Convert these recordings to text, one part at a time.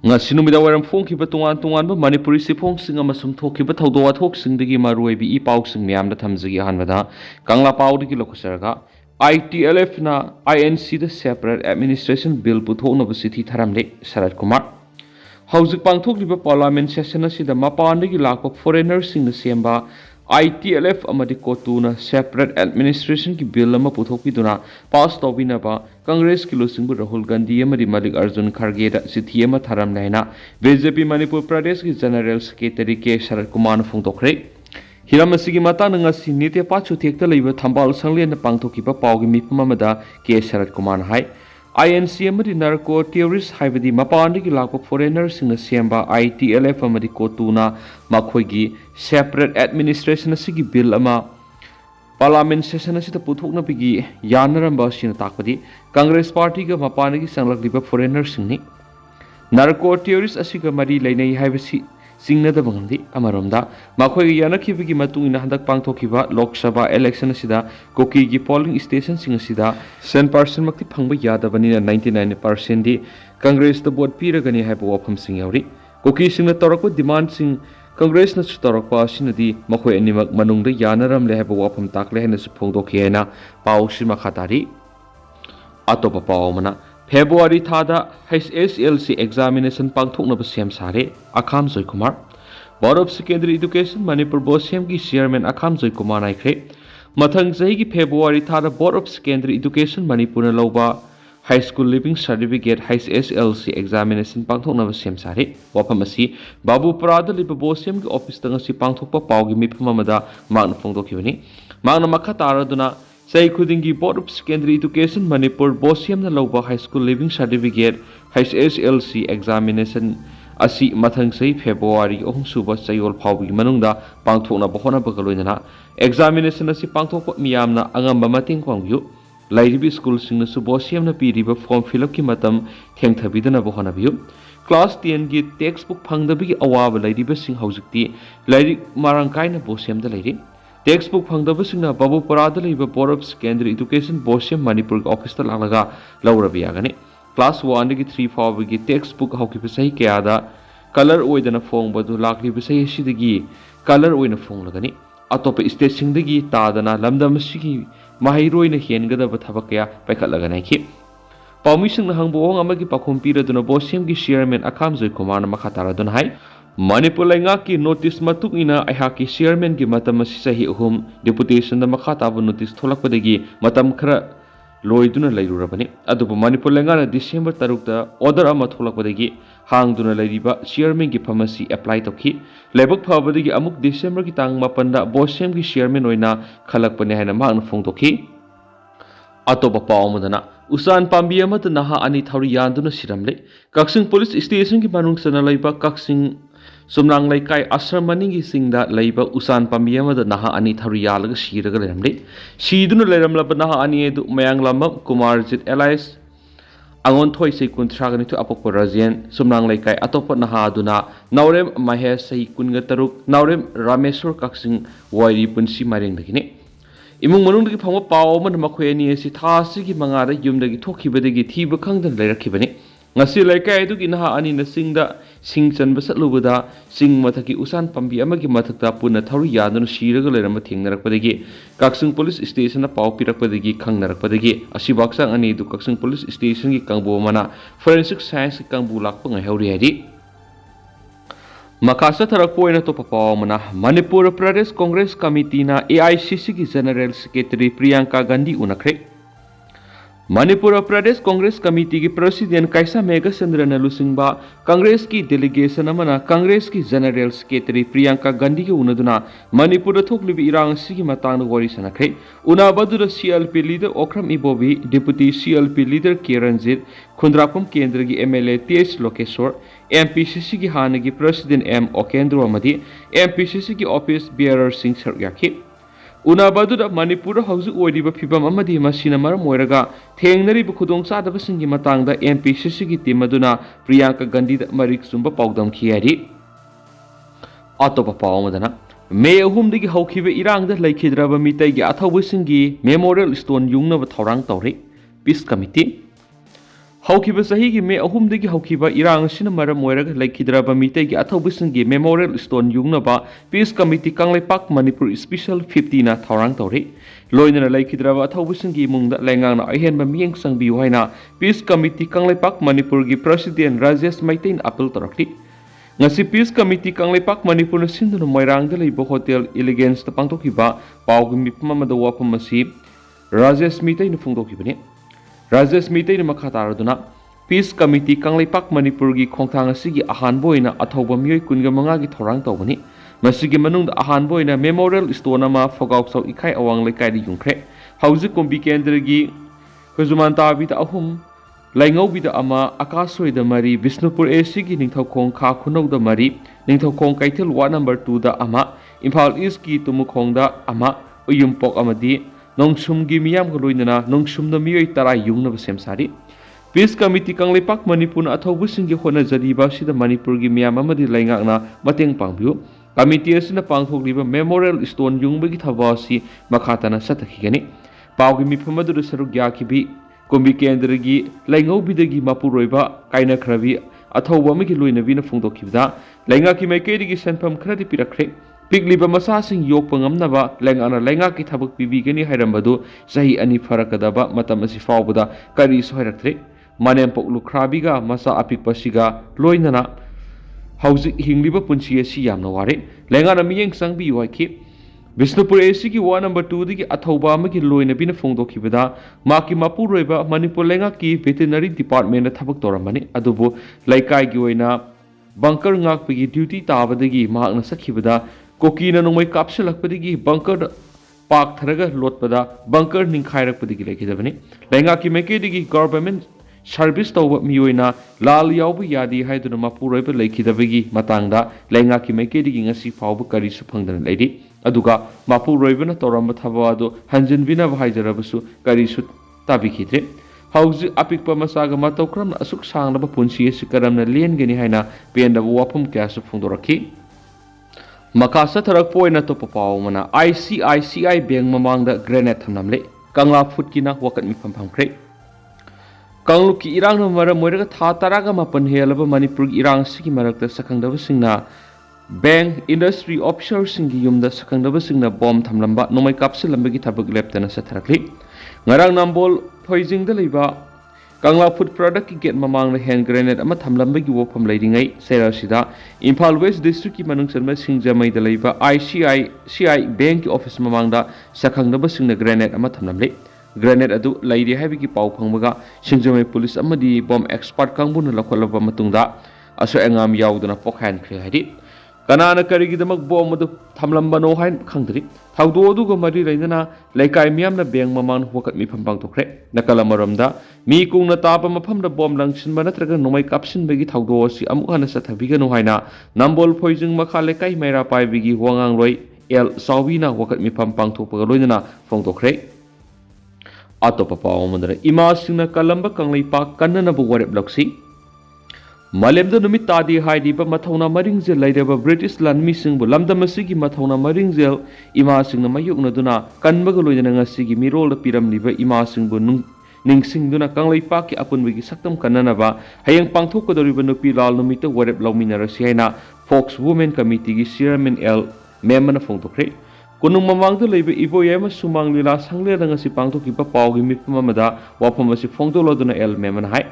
ngasi numida waram phongkhiba tongan manipuri siphongsing amasum thokhiba thawdo wathoksingi maruibi I pausing miyamda thamjagi hanbada kangla paudigi lokhusarga ITLF na INC the separate administration bill puthoknaba sithi tharamle Sarat Kumar hauzik pangthokliba parliament session asida mapandagi lakpa foreigners sing na semba ITLF amadi kotuna separate administration ki bill ama puthokpiduna pass tawbinaba Congress ki losingbu Rahul Gandhi amadi Malik Arjun Kharge da sithi ama tharam laina BJP Manipur Pradesh ki General Secretary K Sarat Kumar na phongtokre hiram asigi mata nanga sinite pachu thekta leiba thambal sanglen na pangthokiba pawgi mipam amada K Sarat Kumar hai INC amadi narco terrorist haibadi mapandagi lakpa foreigners sing na semba ITLF amadi kotuna makhoigi separate administration asigi bill ama parliament session asida puthokna bigi yanaramba sina takpadi Congress party ga mapandagi sanglakliba foreigners singni narco terrorist asiga mari leinai haibasi singna da bangandi amaromda makhoi yanakibigi matungina handak pangthokiba Lok Sabha election asida koki gi polling station sing asida 100% makti phangba yadabani 99% di Congress the vote piragani haiba wafam sing yauri koki singna torakpa demand sing Congress na torakpa sinadi makhoi animak manungda yanaram le haiba wafam takle hena su phongdokhiena pausi makhatari atopa pawmana February thada HSLC examination pangthoknaba sem sare Akham Joy Kumar Board of Secondary Education Manipur Bosem ki chairman Akham Joy Kumar naikre mathang jahi ki February thada Board of Secondary Education Manipur na loba High School Living Certificate HSLC examination pangthoknaba sem sare wafam asi Babu Parada liba Bosem ki office tanga si pangthokpa pawgi mipam amada magna phongdokhibani magna makha taraduna Say Kudingi Board of Secondary Education Manipur Bosiam na Loba High School Living Certificate HSLC examination asi mathang say February ohung suba sayol phawgi manungda pangthokna bohona bagaloina examination asi pangthok miyamna angamba mating kwangyu lairibi school sing na su Bosiam na piriba form fill up ki matam thengthabidana bohona biyu class 10 gi textbook phangdabi awaba lairiba sing haujikti lairik marangkai na Bosiam da lairi Textbook phangdabasingna Babu Parada leiba Board of Secondary Education Bosem Manipur office ta lagaga laurabi agani class 1 gi 3 fawgi textbook Haokip sahi kayada color oidana phong badu lakli sahi sidagi color oina phong lagani atopa state singdagi tadana lamdam sigi mahiroina hengada bathabakya paikhatlagana ki Pawmising na hangbuong amagi pakhum piraduna Bosem gi chairman Akham Joy Kumar na makataradun hai Manipur lainga ki notice matuk ina ayhaki chairman ki matam sahi uhum deputation na makhataba notice tholakpadagi matam khara loiduna lairurabani adubu Manipur lainga na December 3 da order ama tholakpadagi hangduna lairiba chairman ki pharmacy apply tokhi lebak phabadagi amuk December ki tang 8 da Bosem ki chairman oina khalakpane haina magna phongtokhi atopa pawmadana Usan pambi amata naha ani thauri yanduna siramle Kaksing police station ki manung sana laiba Kaksing Sumlang Laikai Asramani singda Laiba Usan Pamiamada Naha Ani Thariyalaga Shiraga Lemde. Shidun Leram Labanaha Ani Edu Mayang Lama Kumar Jit Elias Angon Toy Sekun Tragani to Apokorazian, Sumlang Laikai Atopa Naha Duna, Naurem Mahes Kungataruk, Naurem Ramesur Kaksing Wairi Punsi Maring Dagini. Imung Manung Pama Pawman Makwani Sitasi Mangada Yum the Toki Bedegi Tiba Kang the Lerakibani. Ngasi laikai itu kinaha ani na singda singchan basat lubada sing mathaki usan pambi amagi mathakta puna thauri yadun shiraga lerama thengnarakpadagi Kaksing police station na paw pirakpadagi khangnarakpadagi asibaksang ani du Kaksing police station ki kangbo mana forensic science ki kangbu lakpa ngai hauri hadi Makasa tharakpoina to papaw mana Manipur Pradesh Congress Committee na AICC ki General Secretary Priyanka Gandhi unakre Manipur Pradesh Congress Committee ki President Kaisa Mega Chandrana Lusingba Congress ki delegation amana Congress ki General Secretary Priyanka Gandhi ki unaduna Manipur da thoklibi irang sigi matang wari sanakre una badura CLP leader Okram Ibobi Deputy CLP leader Kiranjit Khundrapam Kendra ki MLA TH Lokeshwar MPCC ki hana ki President M Okendro amadi MPCC ki office bearer Singh Saryaki Una baduda Manipur hausu oiriba phibam amadi masina maram oiraga thengnariba khudong chadaba singi matangda MPCC ki team aduna Priyanka Gandhi da marik sumba pawdam khiyari atopa pawmadana May ahumdagi haukhiba irangda laikhidraba mitai gi athawba singi memorial stone yungnaba thorang tawre Peace Committee Haokip sahi me ahumdagi haukiba irang asina maram oiraga laikhidraba mitegi athaubisingi memorial stone yungnaba peace committee kanglaipak Manipur special 50 na thaurang tawri loinana laikhidraba athaubisingi mungda lengangna ahenba miyeng sangbiu haina peace committee kanglaipak Manipur gi president Rajesh Maitain appeal tarakli ngasi peace committee kanglaipak Manipur na sinduna moirangda leiba hotel elegance ta pangtokhiba pawgi mipmamada wafam asi Rajesh Maitain phungdokibani Rajesh Maitain makataraduna peace committee kanglaipak Manipur gi khongthang asigi ahanboina athauba miyoi kunga manga gi thorang tawbani masigi manungda ahanboina memorial stone ama fogauk ikai awang lekai di yungkhre hauji kombi kendra gi hujumanta bida ahum laingau bida ama akasoi da mari Bishnupur AC gi ningthaukhong kha khunau da mari ningthaukhong kaithil wa number 2 da ama Imphal East gi tumukhong da ama uyumpok amadi Nongsum gi miyam galoinana nongsum da miyoi tara yungna basem sari peace committee kanglaipak Manipur na athaubusingi hona jariba sida Manipur gi miyam amadi laingakna mateng pangbiu committee asina pangthokliba memorial stone yungbagi thabasi makhatana satakhigani pawgi miphamadu saruk yakibi kombi kendra gi laingau bidagi mapuroiba kaina khrabi athauba magi loinabina phungdokhibda laingaki maikeri gi senpham khradi pirakre Pigliba masasing yok pangamnaba lengana lengaki thabak pibigani hairambadu sahi ani farakadaba matam asi fawbada kari soiraktre manem poklu khrabiga masa apikpasiga loinana hauzik hingliba punchi asi yamna ware lengana miyeng sangbi waiki Bishnupur AC ki wa number 2 digi athauba amagi loinabina phongdokhibada maki mapuroiba Manipur lengaki veterinary department na thabak toramani adubu laikai gi oina bunker ngakpigi duty tabadagi mahakna sakhibada Kokina nungmai kapsilakpadigi bunker park tharaga lotpada bunker ningkhairakpadigi lekidabani lengaki maikedigi government service tawba miyoina lal yawba yadi haiduna mapuroiba lekidabagi matangda lengaki maikedigi ngasi fawba karisu phangdana leidi aduga mapuroibana toramba thabadu hanjinbina bhaijarabasu karisu tabikidre hauji apikpa masaga matokram asuk sangnaba punsi asi karamna lengeni haina pendaba wafum kyasu phungdorakhi Makasa tharak poina to papawmana ICICI bank mamangda grenade thamnamle kangla futkina wakat mi phamkre kangluki irang na mara moiraga tha taraga mapan helaba Manipur irang sigi marakta sakhangdaba singna bank industry officer singi yumda sakhangdaba singna bomb thamlamba nomai kapsilambagi thabak leptana satharakli ngarang nambol phoijingda leiba Kangla food product ki get mamang na hand grenade ama thamlamba gi wofam leidingai serasida Imphal West district ki manung sarma singjamai da leiba ICI bank ki office mamang da sakhangdaba singna grenade ama thamlamle grenade adu leidi habi ki pau phangbaga singjamai police amadi bomb expert kangbu na lakholaba matungda aso engam yauduna pokhan khre hadi kanana karigidamak bomb adu thamlamba no hain khangdri thaudo aduga mari leidana laikai miyamna beng mamang wakat mi phampang tokre nakala maramda mi kungna tapa mafamda bomb langsinba natraga nomai kapsinbagi thaudo asi amuk hana sathabiga no haina nambol phoijing makha laikai maira paibigi huangang loi el sawina wakat mi phampang thokpaga loinana phongtokre atopa pawamandra ima singna kalamba kanglai pa kannana bu warep laksi Malemda numit tadi haidiba mathauna maringje lairaba British lanmi singbu lamdam asigi mathauna maringje ima singna mayukna duna kanbaga loidana ngasigi mirol piramliba ima singbu ningsingduna kanglaipa ki apunbagi saktam kannanaba hayang pangthokkodoriba nupi lal numita warep lauminarasi haina Fox Women Committee gi chairman L memana phongtokre kunung mamangda leiba iboyama sumang lila sanglera ngasi pangthokiba pawgi mipamamada wafamasi phongtoloduna L memana hai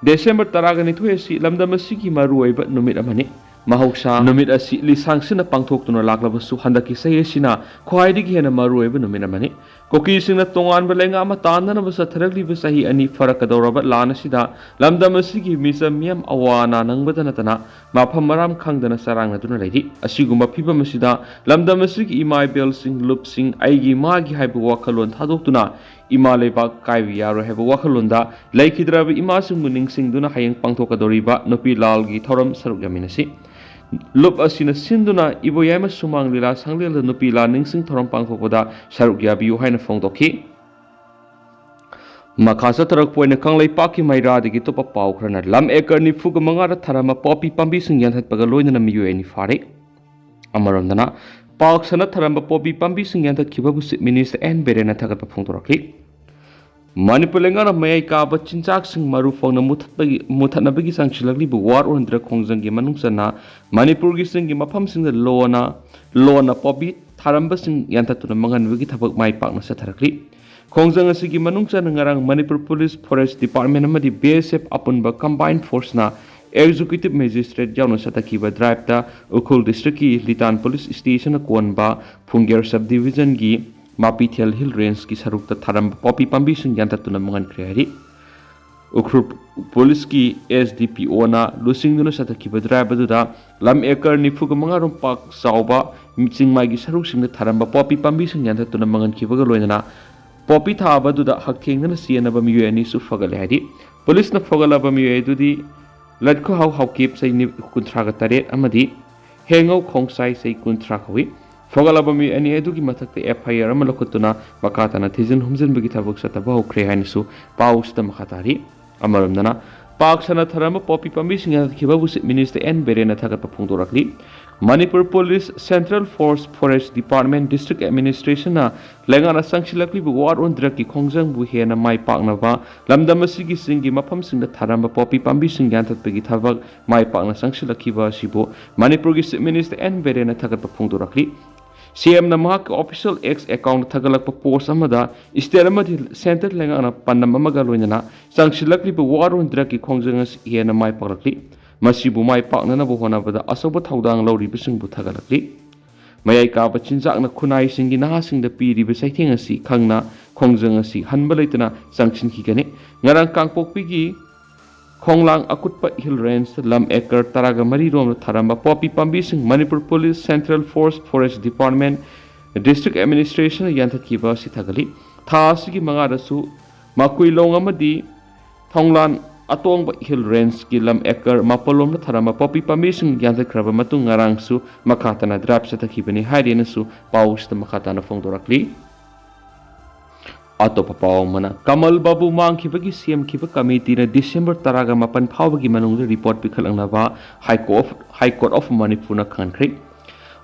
Desember taragani thuesi lamdam asigi maruaiba numit amani mahausa numit asi lisangsina pangthoktuna laklabasu handaki sayesina khwaidigi hena maruaiba numit amani koki singna tongan balenga ama tanana basa tharakli basahi ani farakadoraba lanasida lamdam asigi misamiam awana nangbadana tana mafam maram khangdana sarangna duna leidi asiguma phibam asida lamdam asigi imai bel sing lup sing aigi magi haibu wakalon thadoktuna ima leba kaibi yaro heba wakhalunda laikhidraba ima singbu ningsingduna hayang pangthokadoriba nupi lalgi thoram saruk yaminasi lup asina sinduna iboyama sumang lila sanglela nupi la ningsing thoram pangthokpada saruk yabiu haina phongdokhi makasa tarak poina kanglai paki maira digi topa pau khrana lam ekar ni fuga mangara tharama popi pambi sing yanhat paga loina miyu eni Phare amarondana Park sana tharamba popi pambi sing yanhat khibabu minister N Berena thagat phongtorakli Manipur lengana mayai kaaba chinchaksing maru fongna muthatnabagi sangchilaklibu war on dra khongjanggi manungsana Manipur gi singi maphamsingda lona pobi tharambasing yantatuna manganwagi thabak mai pakna satharakli khongjang asigi manungsana ngarang Manipur Police Forest Department amadi BSF apunba combined force na Executive Magistrate Jauno Satakiba Drive ta Ukhul District ki Litan Police Station konba Phungger Subdivision gi Mapithel Hill Range ki sarukta tharam popi pambi sing yantatuna mangan krehari Ukhul Police ki SDPO na lusing duna Satakiba Drive aduda lam ekar nifuga mangarum pak sauba miching mai gi saruk sing tharamba popi pambi sing yantatuna mangan kibaga loinana popi thaba duda hakthengna sienaba miyu ani su fagale hadi police na fogalaba miyu dudi Letkhohao Haokip say ni kuntraga taret amadi Hegou Khongsai say kuntrakawi fogalabami ani edugi mathakte FIR ama lokutuna bakatana thizin humjin bagi thabuk sataba hokre hainisu pausta makhatari amaramdana paksana tharama popi pambi singa khibabu minister N Berena thagat phungdorakli Manipur Police Central Force Forest Department District Administration na lengana sangsilakli bu war on draki khongjang bu hena mai paknaba lamdamasigi singi mafam singda tharamba popi pambi singyan thatpegi thabak mai pakna sangsilakhiba sibo Manipur gi minister N Berena thagat phungdorakli CM na mahak official X account thagalak pa post amada isteramadi center lengana pannam amaga loinana sangsilakli bu war on draki khongjangas hena mai pakrakli Masibu mai pakna na buhona bada asoba thaudang lauri bising bu thagalakli mayai ka ba chinjak na khunai singi na sing da pi ri be saitheng asi khangna khongjang asi hanba leitana sangchin ki gane ngarang kangpok pi gi khonglang akutpa hill range lam acre taraga mari rom tharamba popi pambi sing Manipur Police Central Force Forest Department District Administration yanthat ki ba si thagali tha sigi manga rasu makui long amadi thonglan Atong Hill Range ki lam acre mapolom na tharama popi pamising yanthat kraba matung ngarang su makhatana drap sa takhibani haidena su paus ta makhatana phongdorakli Ato papaw mana Kamal Babu mangkhibagi CM khiba committee na December taraga mapan phawagi manung report pikhalangnaba High Court of Manipur na khankhri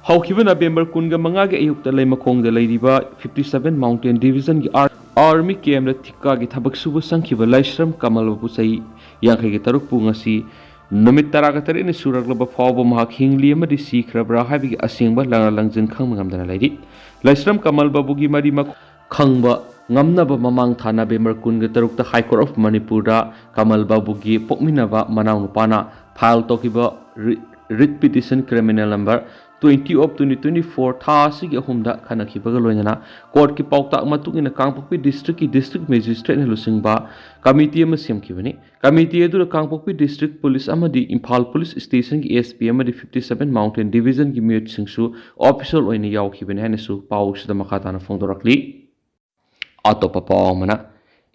Haokip November kunga mangage ayukta leimakhongda leiriba 57 Mountain Division gi Army camp la thika gi thabak subu sangkhiba laisram Kamal Babu sai yankhai gi taruk pungasi numit taraga tare ni suraglaba phawba mahak hingli amadi sikhrabra habi asengba langjin khangmangam lairi laisram Kamal Babu gi mari mak khangba ngamnaba mamang thana November kunga tarukta High Court of Manipur da Kamal Babu gi pokminaba manaw nupana file tokiba writ petition criminal number 20 of 2024 thasi gi ahumda khanakhibaga loinana court ki paukta matungina kangpokpi district magistrate na lusingba committee ama semkhibani committee edu kangpokpi district police amadi Imphal police station ki SP amadi 57 Mountain Division ki mute singsu official oina yawkhibani hanesu pausida makhatana phongdorakli atopa pawmana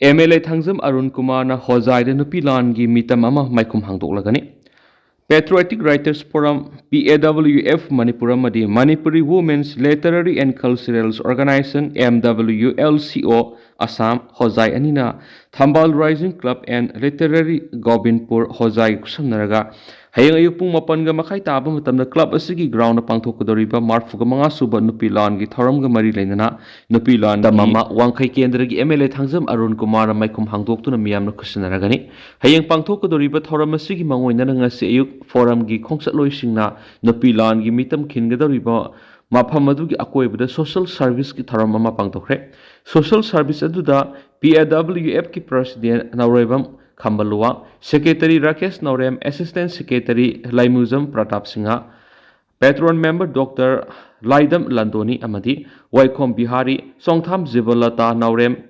MLA Thangjam Arun Kumar na Hozai de nupi lan gi mitam ama maikum hangdoklagani Patriotic Writers Forum PAWF Manipur Madi Manipuri Women's Literary and Cultural Organization MWLCO Assam Hozai Anina Thambal Rising Club and Literary Gobinpur Hozai Kusamnaraga Hayang ayupung mapanga makai taba matamna club asigi ground na pangthokdoriba marfuga manga suba nupilan gi thoramga mari leinana nupilan da mama wangkhai kendra gi MLA Thangjam Arun Kumar maikum hangdoktuna miyamna khusinaragani hayang pangthokdoriba thoram asigi mangoina ngasi ayuk forum gi khongsatloi singna nupilan gi mitam khingadoriba mafam adugi akoibada social service ki thoram ama pangthokre social service aduda PAWF ki president Naurebam Khambalua, Secretary Rakesh Naurem, Assistant Secretary Laimuzam Pratap Singha, Patron Member Dr. Laidam Landoni Amadi, Waikom Bihari, Songtham Zibalata Naurem,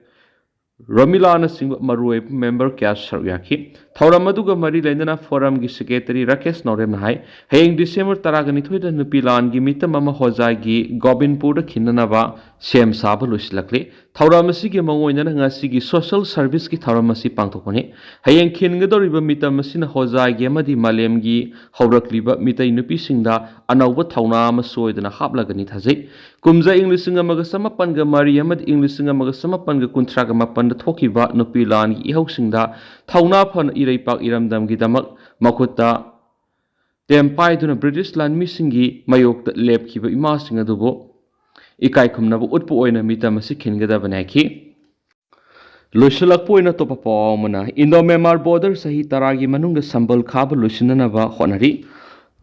Ramilana Singh Maruep Member Kyash Saryaki, Tauramaduga Mari Lendana Forum Gi Secretary Rakesh Naurem Hai, Haying December Taragani Twitter Nupilan Gi Mita Mama Hozai Gi Gobinpur Kinanava, Sem Sabalus Lakli, Tauramasi Gi Mangoina Ngasi Gi Social Service Ki Tauramasi Pangtokone, Hayang Kingadoriba Mita Masina Hozai Gemadi Malem Gi, Haurakliba Mita Nupi Singda, Anauba Tauna Masoidana Hablagani Tazi, Kumza English Magasama Panga Mariamad English Magasama Panga Kuntragama Panda Tokiba Nupilan Gi Hosingda, Tauna Pan Iraipak Iramdam Gidamak, Makuta, Tempai to the British land missing Gi, Mayok that lep Kiba Imasing Adubo. Ikai kumnabu utpu oina mita masikin gada banaki लोइसलक्पोइना तोपा पाव मना Indo Myanmar border सही तरागी मनुंग संबल खाब लोइसननबा होनरी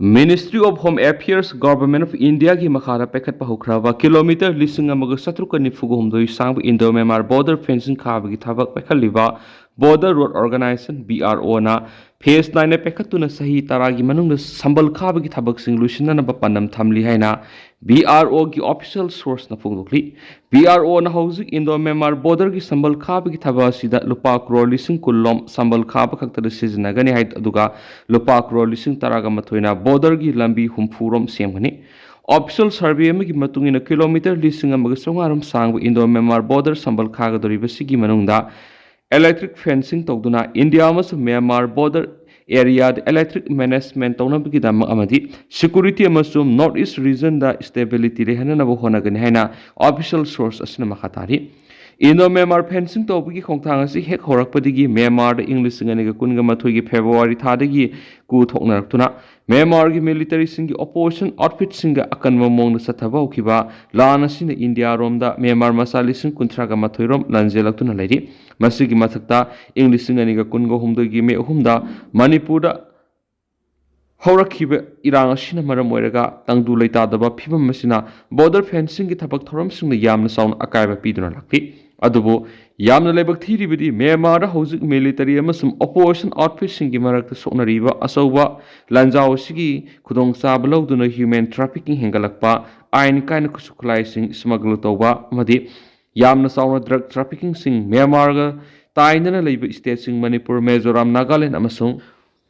ministry of home affairs government of India की मखारा पैखत पहुखराबा किलोमीटर लिसिंग अमग सत्रुक निफुगुमदोई सांब इंडो म्यांमार बॉर्डर फेंसिंग खाबगी थबक पैखलिबा बॉर्डर रोड ऑर्गेनाइजेशन BRO ना फेस 9 पैखतुना सही तरागी मनुंग संबल खाबगी थबक सिंग लोइसननबा पन्नम थमली हैना BRO की ऑफिशियल सोर्स न फोंदोकली BRO ना हौजिक इंडो म्यांमार बॉर्डर की संबल खाबगी थबा सिदा लुपा करोड़ लिसिंग कुल्लोम संबल खाब खक्तद सिजनगनी हाइट अदुगा लुपा करोड़ लिसिंग तरागा मथोइना बॉर्डर की लंबी हुमफुरोम सेमगनी ऑफिशियल सर्वे में की मतुंगिना किलोमीटर लिसिंग अमग सोंगारम सांग इंडो म्यांमार बॉर्डर संबल खागदोरिबसिगी मनुंगदा इलेक्ट्रिक फेंसिंग तौदुना इंडिया मस Myanmar border area electric management तौनबगीदम अमदी सिक्योरिटी अमसुम नॉर्थ ईस्ट रीजन दा स्टेबिलिटी रेहननब होनगनि हैना ऑफिशियल सोर्स असना मखातारी इंडो म्यांमार फेंसिंग तौबगी खोंथांग असि हेक होरकपदिगी म्यांमार दा इंग्लिश सिंगनिगा कुनगा मथोइगी फेब्रुवारी थादगी कु थोकनरक्तुना म्यांमार की मिलिटरी सिंगी ऑपोजिशन आउटफिट सिंगा अकनव मोंग सथबा होखिबा लान असिना इंडिया रोमदा म्यांमार मसालिसिंग कुंथ्रागा मथोइरोम लंजेलक्तुना लेरि मसिगी मथक्ता इंग्लिश सिंगनिगा कुनगा हुमदगी मे अहुमदा मणिपुर हौरखिबा इरांग असिना मरम ओइरगा तंगदु लेतादबा फिबम मसिना बॉर्डर फेंसिंग की थबक थोरम सिंगना यामना साउन अकायबा पिदुना लाक्ति अदुबो यामना लेबक थीरिबदी म्यांमार हौजिक मिलिटरी अमसुम ऑपोजिशन आउटफिट सिंगी मरक्ता सोकनरीबा असौबा लंजाव सिगी खुदोंग चाब लौदुना ह्यूमन ट्रैफिकिंग हेंगलक्पा आइन कायन खुसुखलाई सिंग स्मगल तौबा मदि यामना साउना ड्रग ट्रैफिकिंग सिंग म्यांमार गा ताइनना लेब स्टेट सिंग मणिपुर मिजोरम नागालैंड अमसुंग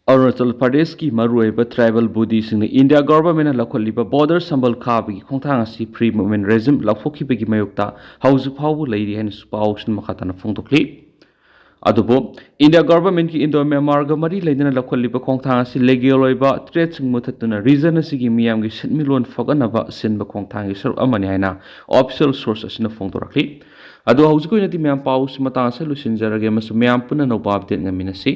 अरुणाचल प्रदेश की मरुएबा ट्राइबल बॉडी सिंग इंडिया गवर्नमेंट लखोलिबा बॉर्डर संबल खाबगी खोंथांग असि फ्री मूवमेंट रेजिम लखोखिबगी मायोक्ता हौजिक फावबु लैरि हैन पाउसन मखाताना फोंदोक्ली अदुबो इंडिया गवर्नमेंट की इंडो म्यांमार गा मरी लेदना लखोलिबा खोंथांग असि लेगल ओइबा थ्रेट सिंग मुथतुना रीजन असिगी मियामगी सिटमिलोन फगनबा सिनबा खोंथांगी सरुक अमनि हैना ऑफिशियल सोर्स असना फोंदोरक्ली अदो हौजिक ओइनदि म्याम पाउस मतांग से लुसिनजरगे मसु म्याम पुना नौबा अपडेट ngamiनasi